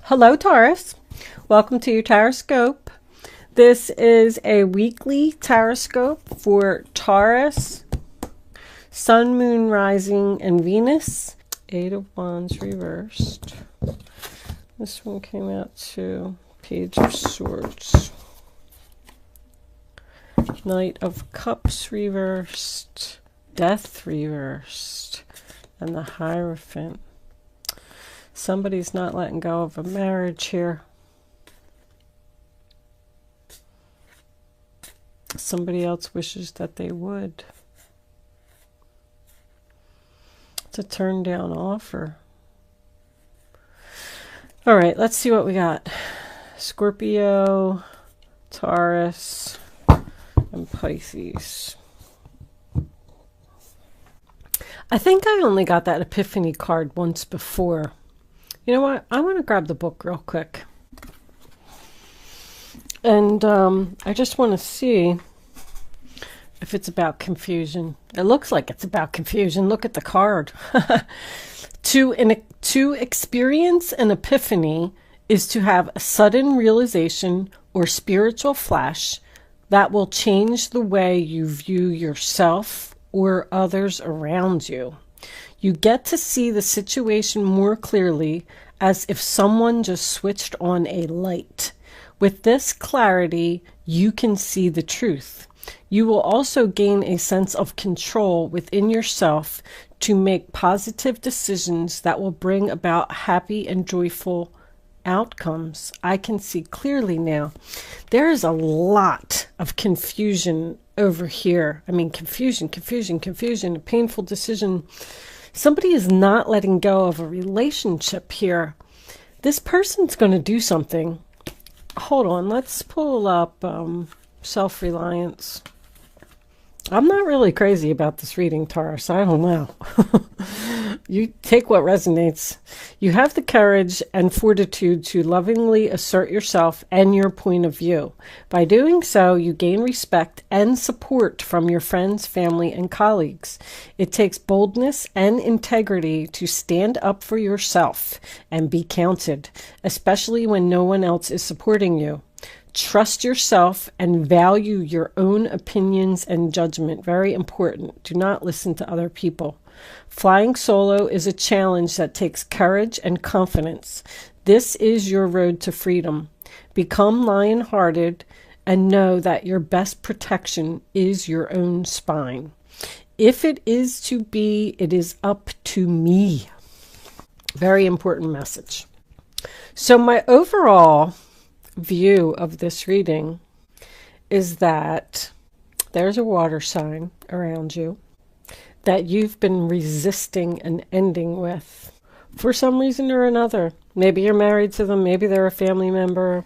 Hello, Taurus. Welcome to your Horoscope. This is a weekly Horoscope for Taurus, Sun, Moon, Rising, and Venus. Eight of Wands reversed. This one came out to Page of Swords. Knight of Cups reversed. Death reversed. And the Hierophant. Somebody's not letting go of a marriage here. Somebody else wishes that they would. It's a turn down offer. All right, let's see what we got. Scorpio, Taurus, and Pisces. I think I only got that Epiphany card once before. You know what? I want to grab the book real quick. And I just want to see if it's about confusion. It looks like it's about confusion. Look at the card. To experience an epiphany is to have a sudden realization or spiritual flash that will change the way you view yourself or others around you. You get to see the situation more clearly, as if someone just switched on a light. With this clarity, you can see the truth. You will also gain a sense of control within yourself to make positive decisions that will bring about happy and joyful outcomes. I can see clearly now. There is a lot of confusion over here. I mean, confusion, a painful decision. Somebody is not letting go of a relationship here. This person's going to do something. Hold on, let's pull up self-reliance. I'm not really crazy about this reading, Taurus. I don't know. You take what resonates. You have the courage and fortitude to lovingly assert yourself and your point of view. By doing so, you gain respect and support from your friends, family, and colleagues. It takes boldness and integrity to stand up for yourself and be counted, especially when no one else is supporting you. Trust yourself and value your own opinions and judgment. Very important. Do not listen to other people. Flying solo is a challenge that takes courage and confidence. This is your road to freedom. Become lion-hearted and know that your best protection is your own spine. If it is to be, it is up to me. Very important message. So my overall view of this reading is that there's a water sign around you that you've been resisting an ending with for some reason or another. Maybe you're married to them, maybe they're a family member.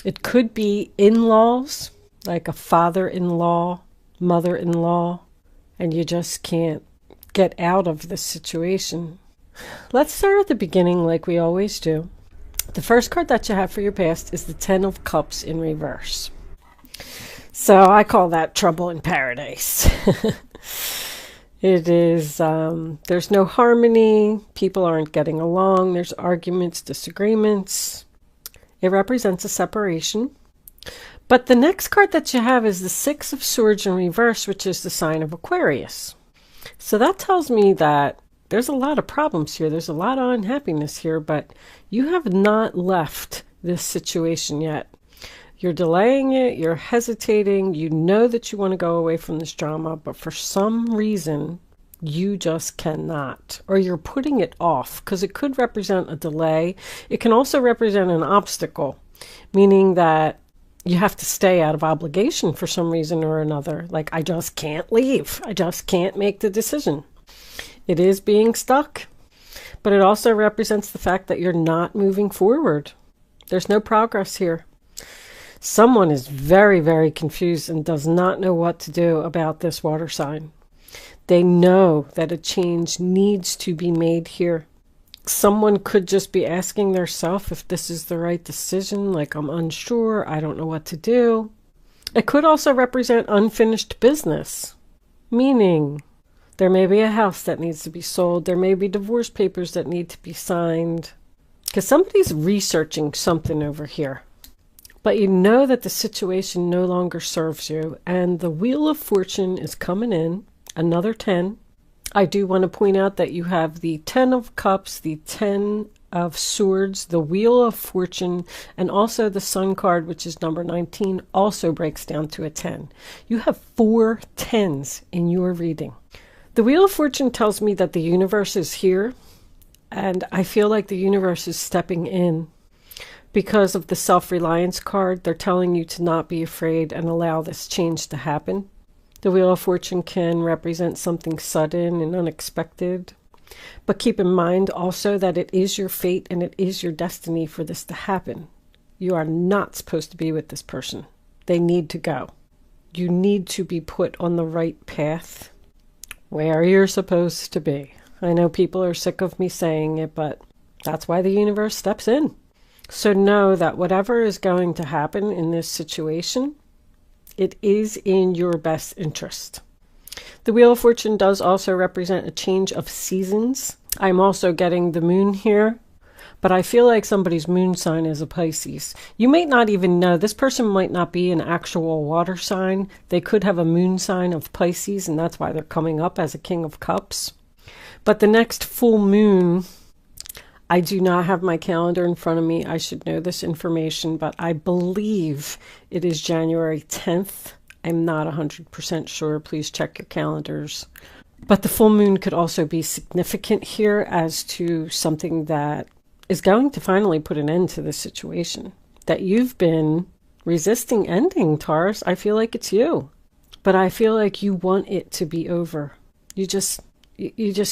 It could be in-laws, like a father-in-law, mother-in-law, and you just can't get out of this situation. Let's start at the beginning like we always do. The first card that you have for your past is the Ten of Cups in reverse. So I call that trouble in paradise. It is, there's no harmony. People aren't getting along. There's arguments, disagreements. It represents a separation. But the next card that you have is the Six of Swords in reverse, which is the sign of Aquarius. So that tells me that there's a lot of problems here. There's a lot of unhappiness here, but you have not left this situation yet. You're delaying it. You're hesitating. You know that you want to go away from this drama, but for some reason, you just cannot. Or you're putting it off, because it could represent a delay. It can also represent an obstacle, meaning that you have to stay out of obligation for some reason or another. Like, I just can't leave. I just can't make the decision. It is being stuck, but it also represents the fact that you're not moving forward. There's no progress here. Someone is very, very confused and does not know what to do about this water sign. They know that a change needs to be made here. Someone could just be asking themselves if this is the right decision, like, I'm unsure, I don't know what to do. It could also represent unfinished business, meaning there may be a house that needs to be sold. There may be divorce papers that need to be signed. because somebody's researching something over here. But you know that the situation no longer serves you, and the Wheel of Fortune is coming in, another 10. I do want to point out that you have the 10 of Cups, the 10 of Swords, the Wheel of Fortune, and also the Sun card, which is number 19, also breaks down to a 10. You have 4 10s in your reading. The Wheel of Fortune tells me that the universe is here, and I feel like the universe is stepping in. Because of the self-reliance card, they're telling you to not be afraid and allow this change to happen. The Wheel of Fortune can represent something sudden and unexpected. But keep in mind also that it is your fate and it is your destiny for this to happen. You are not supposed to be with this person. They need to go. You need to be put on the right path where you're supposed to be. I know people are sick of me saying it, but that's why the universe steps in. So know that whatever is going to happen in this situation, it is in your best interest. The Wheel of Fortune does also represent a change of seasons. I'm also getting the moon here, but I feel like somebody's moon sign is a Pisces. You might not even know. This person might not be an actual water sign. They could have a moon sign of Pisces, and that's why they're coming up as a King of Cups. But the next full moon, I do not have my calendar in front of me. I should know this information, but I believe it is January 10th. I'm not 100% sure. Please check your calendars. But the full moon could also be significant here as to something that is going to finally put an end to this situation that you've been resisting ending, Taurus. I feel like it's you, but I feel like you want it to be over. You just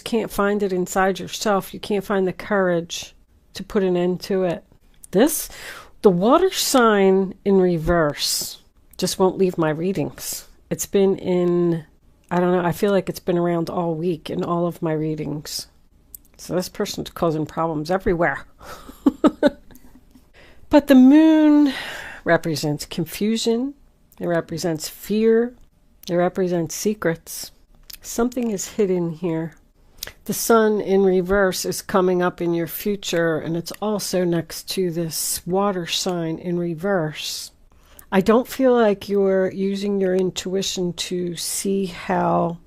can't find it inside yourself. You can't find the courage to put an end to it. The water sign in reverse just won't leave my readings. It's been in, I don't know, I feel like it's been around all week in all of my readings. So this person's causing problems everywhere. But the moon represents confusion. It represents fear. It represents secrets. Something is hidden here. The sun in reverse is coming up in your future, and it's also next to this water sign in reverse. I don't feel like you're using your intuition to see how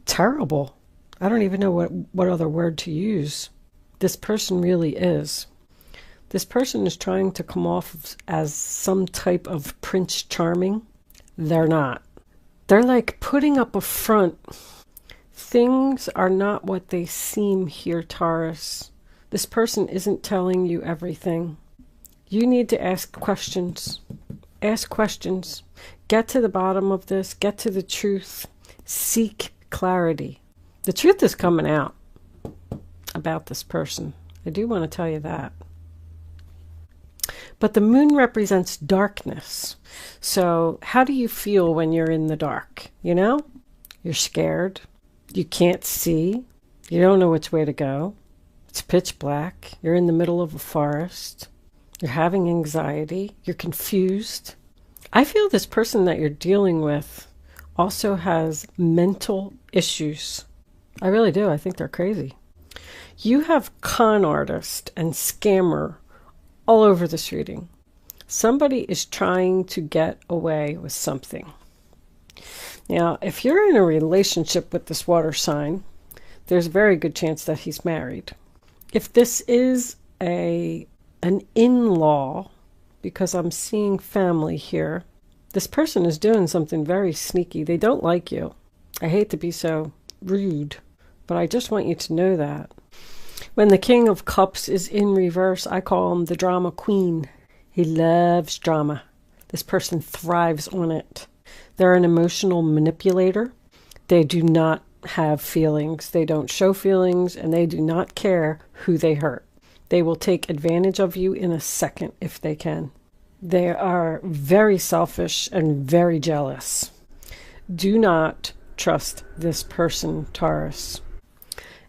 terrible, I don't even know what other word to use, this person really is. This person is trying to come off as some type of Prince Charming. They're not. They're like putting up a front. Things are not what they seem here, Taurus. This person isn't telling you everything. You need to ask questions. Ask questions. Get to the bottom of this. Get to the truth. Seek clarity. The truth is coming out about this person. I do want to tell you that. But the moon represents darkness. So how do you feel when you're in the dark? You know? You're scared. You can't see. You don't know which way to go. It's pitch black. You're in the middle of a forest. You're having anxiety. You're confused. I feel this person that you're dealing with also has mental issues. I really do. I think they're crazy. You have con artist and scammer all over this reading. Somebody is trying to get away with something. Now, if you're in a relationship with this water sign, there's a very good chance that he's married. If this is an in-law, because I'm seeing family here, this person is doing something very sneaky. They don't like you. I hate to be so rude, but I just want you to know that. When the King of Cups is in reverse, I call him the drama queen. He loves drama. This person thrives on it. They're an emotional manipulator. They do not have feelings. They don't show feelings, and they do not care who they hurt. They will take advantage of you in a second if they can. They are very selfish and very jealous. Do not trust this person, Taurus.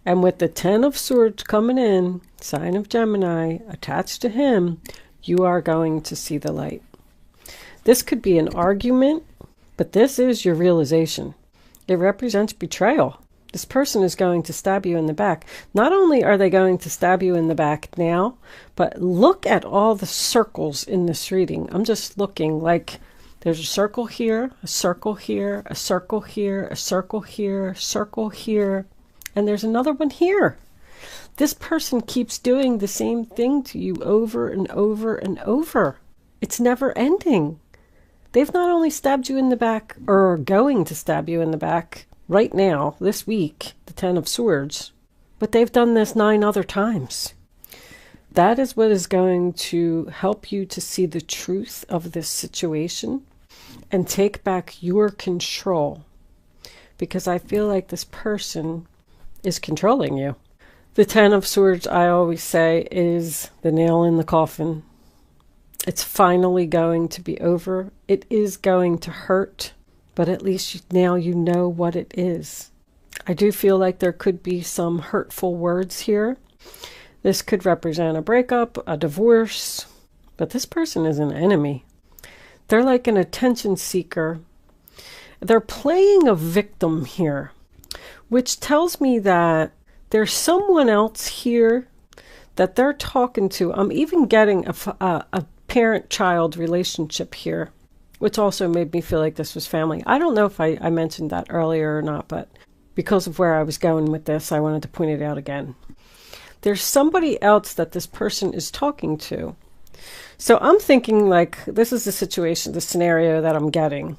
And with the 10 of Swords coming in, sign of Gemini, attached to him, you are going to see the light. This could be an argument, but this is your realization. It represents betrayal. This person is going to stab you in the back. Not only are they going to stab you in the back now, but look at all the circles in this reading. I'm just looking like there's a circle here, a circle here, a circle here, a circle here, a circle here, and there's another one here. This person keeps doing the same thing to you over and over and over. It's never ending. They've not only stabbed you in the back, or are going to stab you in the back right now, this week, the 10 of Swords, but they've done this 9 other times. That is what is going to help you to see the truth of this situation and take back your control, because I feel like this person is controlling you. The 10 of Swords, I always say, is the nail in the coffin. It's finally going to be over. It is going to hurt, but at least now you know what it is. I do feel like there could be some hurtful words here. This could represent a breakup, a divorce, but this person is an enemy. They're like an attention seeker. They're playing a victim here, which tells me that there's someone else here that they're talking to. I'm even getting a parent-child relationship here, which also made me feel like this was family. I don't know if I mentioned that earlier or not, but because of where I was going with this, I wanted to point it out again. There's somebody else that this person is talking to. So I'm thinking like this is the situation, the scenario that I'm getting.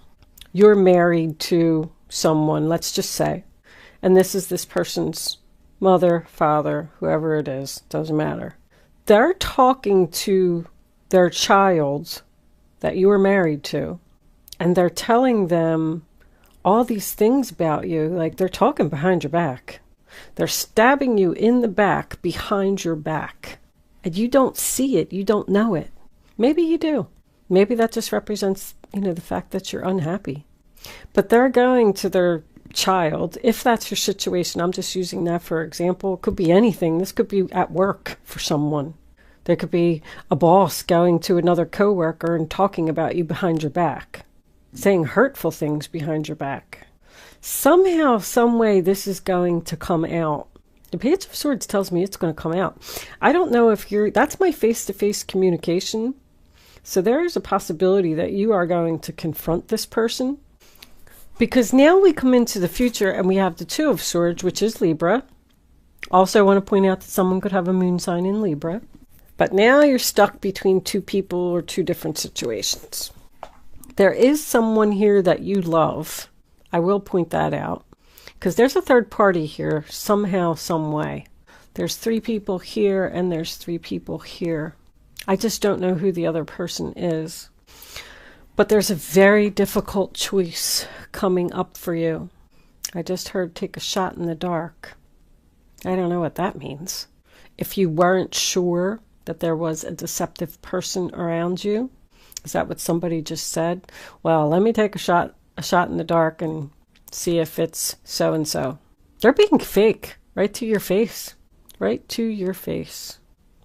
You're married to someone, let's just say, and this is this person's mother, father, whoever it is, doesn't matter. They're talking to their child that you were married to, and they're telling them all these things about you, like they're talking behind your back. They're stabbing you in the back, behind your back, and you don't see it, you don't know it. Maybe you do. Maybe that just represents, the fact that you're unhappy. But they're going to their child, if that's your situation. I'm just using that for example. It could be anything. This could be at work for someone. There could be a boss going to another coworker and talking about you behind your back, saying hurtful things behind your back. Somehow, some way, this is going to come out. The Page of Swords tells me it's going to come out. I don't know if that's my face-to-face communication. So there is a possibility that you are going to confront this person. Because now we come into the future and we have the 2 of Swords, which is Libra. Also, I want to point out that someone could have a moon sign in Libra. But now you're stuck between 2 people or 2 different situations. There is someone here that you love. I will point that out. Because there's a third party here, somehow, some way. There's 3 people here and there's 3 people here. I just don't know who the other person is. But there's a very difficult choice coming up for you. I just heard take a shot in the dark. I don't know what that means. If you weren't sure that there was a deceptive person around you, is that what somebody just said? Well, let me take a shot in the dark and see if it's so-and-so. They're being fake, right to your face. Right to your face.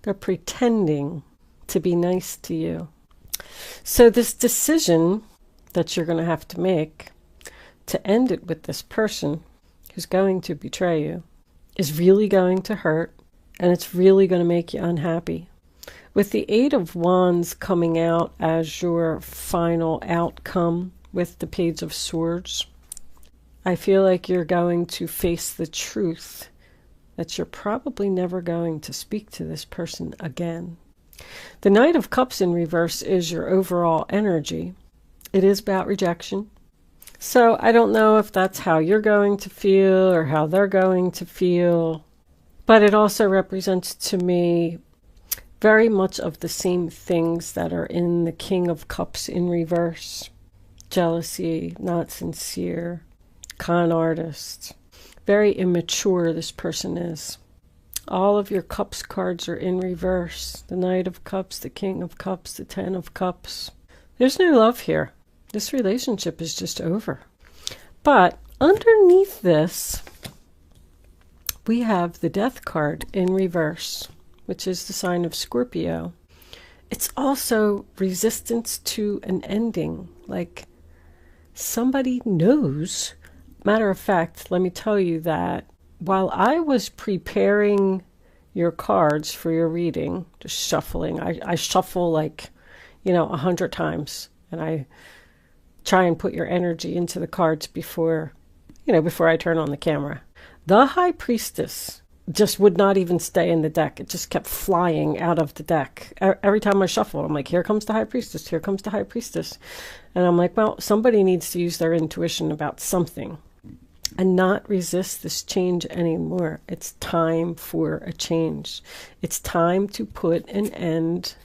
They're pretending to be nice to you. So this decision that you're going to have to make to end it with this person who's going to betray you is really going to hurt, and it's really going to make you unhappy. With the 8 of Wands coming out as your final outcome with the Page of Swords, I feel like you're going to face the truth that you're probably never going to speak to this person again. The Knight of Cups in reverse is your overall energy. It is about rejection. So I don't know if that's how you're going to feel or how they're going to feel. But it also represents to me very much of the same things that are in the King of Cups in reverse. Jealousy, not sincere, con artist. Very immature this person is. All of your Cups cards are in reverse. The Knight of Cups, the King of Cups, the 10 of Cups. There's no love here. This relationship is just over. But underneath this, we have the Death card in reverse, which is the sign of Scorpio. It's also resistance to an ending. Like somebody knows, Matter of fact, let me tell you that while I was preparing your cards for your reading, just shuffling, I shuffle like, 100 times, and I try and put your energy into the cards before I turn on the camera. The High Priestess just would not even stay in the deck. It just kept flying out of the deck. Every time I shuffle, I'm like, here comes the High Priestess, here comes the High Priestess. And I'm like, well, somebody needs to use their intuition about something and not resist this change anymore. It's time for a change. It's time to put an end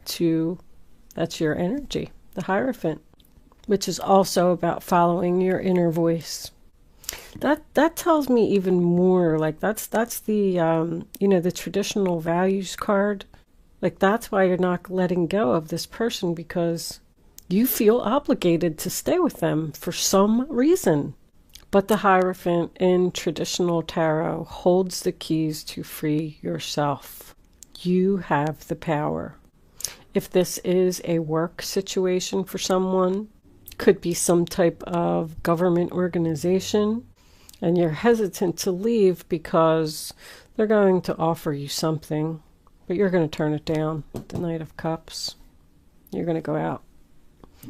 to, that's your energy, the Hierophant, which is also about following your inner voice. That tells me even more, like that's the the traditional values card. Like that's why you're not letting go of this person, because you feel obligated to stay with them for some reason. But the Hierophant in traditional tarot holds the keys to free yourself. You have the power. If this is a work situation for someone, could be some type of government organization, and you're hesitant to leave because they're going to offer you something, but you're going to turn it down. The Knight of Cups. You're going to go out.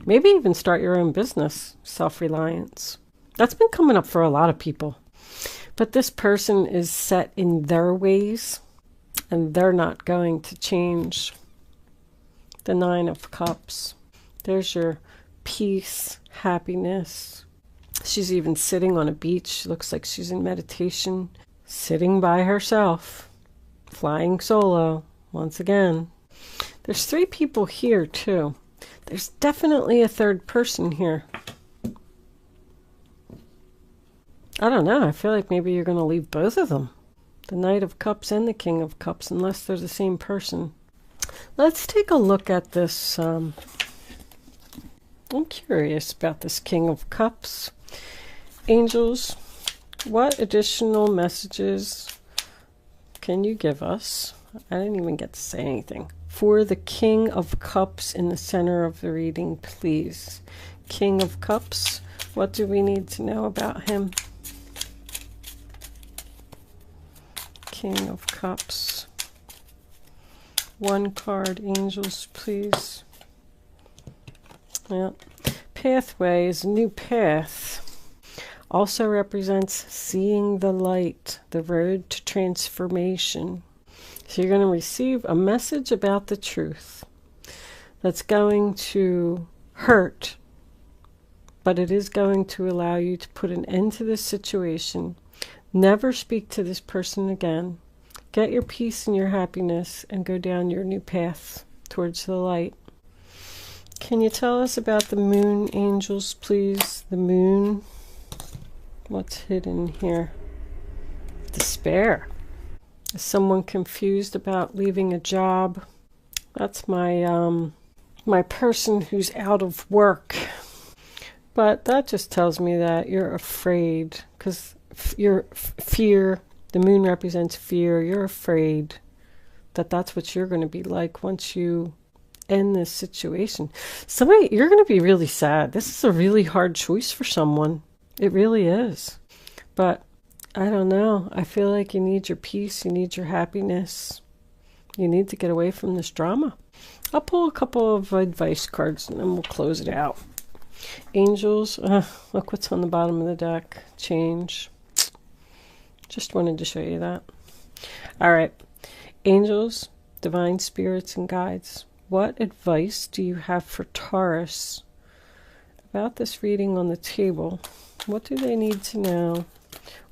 Maybe even start your own business. Self-reliance. That's been coming up for a lot of people. But this person is set in their ways, and they're not going to change. The Nine of Cups. There's your peace, happiness. She's even sitting on a beach. Looks like she's in meditation, sitting by herself, flying solo once again. There's 3 people here too. There's definitely a third person here. I don't know. I feel like maybe you're going to leave both of them. The Knight of Cups and the King of Cups, unless they're the same person. Let's take a look at this. I'm curious about this King of Cups. Angels, what additional messages can you give us? I didn't even get to say anything. For the King of Cups in the center of the reading, please. King of Cups, what do we need to know about him? King of Cups. 1 card, angels, please. Yeah. Pathway is a new path. Also represents seeing the light, the road to transformation. So you're going to receive a message about the truth that's going to hurt, but it is going to allow you to put an end to this situation. Never speak to this person again. Get your peace and your happiness and go down your new path towards the light. Can you tell us about the moon, angels, please? The moon. What's hidden here? Despair. Is someone confused about leaving a job? That's my my person who's out of work. But that just tells me that you're afraid, because your fear, the moon represents fear. You're afraid that that's what you're going to be like once you end this situation. You're going to be really sad. This is a really hard choice for someone. It really is. But I don't know. I feel like you need your peace. You need your happiness. You need to get away from this drama. I'll pull a couple of advice cards and then we'll close it out. Angels. Look what's on the bottom of the deck. Change. Just wanted to show you that. All right. Angels, divine spirits and guides. What advice do you have for Taurus about this reading on the table? What do they need to know?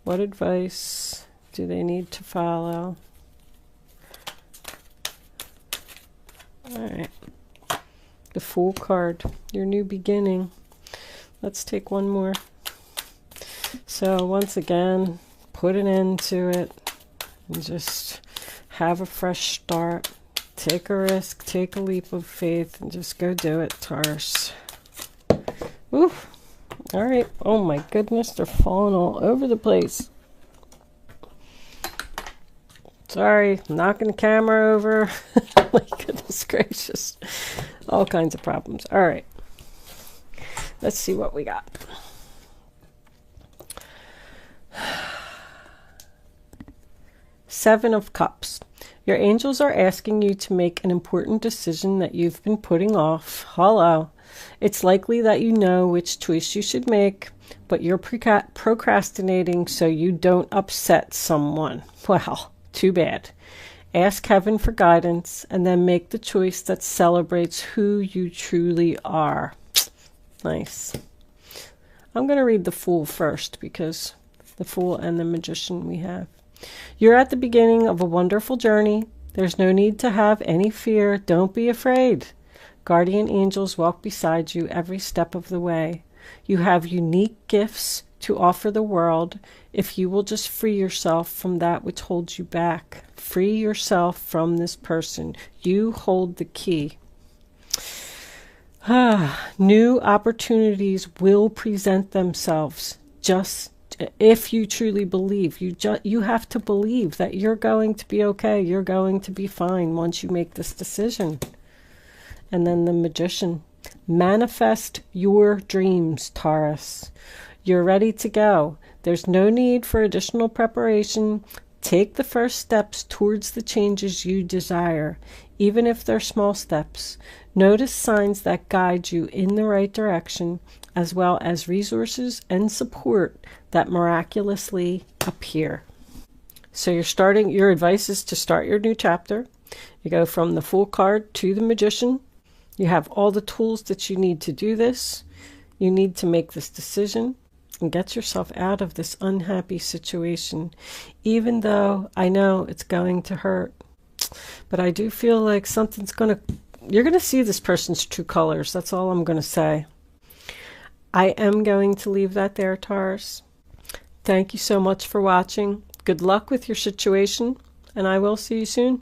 What advice do they need to follow? All right. The Fool card, your new beginning. Let's take one more. So once again, put an end to it and just have a fresh start. Take a risk, take a leap of faith, and just go do it, Taurus. Ooh. All right. Oh my goodness, they're falling all over the place. Sorry, knocking the camera over. My goodness gracious. All kinds of problems. All right. Let's see what we got. Seven of Cups. Your angels are asking you to make an important decision that you've been putting off. Hello. It's likely that you know which choice you should make, but you're procrastinating so you don't upset someone. Well, too bad. Ask heaven for guidance and then make the choice that celebrates who you truly are. Nice. I'm going to read the Fool first because the Fool and the Magician we have. You're at the beginning of a wonderful journey. There's no need to have any fear. Don't be afraid. Guardian angels walk beside you every step of the way. You have unique gifts to offer the world if you will just free yourself from that which holds you back. Free yourself from this person. You hold the key. New opportunities will present themselves. Just if you truly believe, you have to believe that you're going to be okay. You're going to be fine once you make this decision. And then the Magician. Manifest your dreams, Taurus. You're ready to go. There's no need for additional preparation. Take the first steps towards the changes you desire, even if they're small steps. Notice signs that guide you in the right direction, as well as resources and support that miraculously appear. So your advice is to start your new chapter. You go from the Fool card to the Magician. You have all the tools that you need to do this. You need to make this decision and get yourself out of this unhappy situation, even though I know it's going to hurt. But I do feel like you're going to see this person's true colors. That's all I'm going to say. I am going to leave that there, Taurus. Thank you so much for watching. Good luck with your situation, and I will see you soon.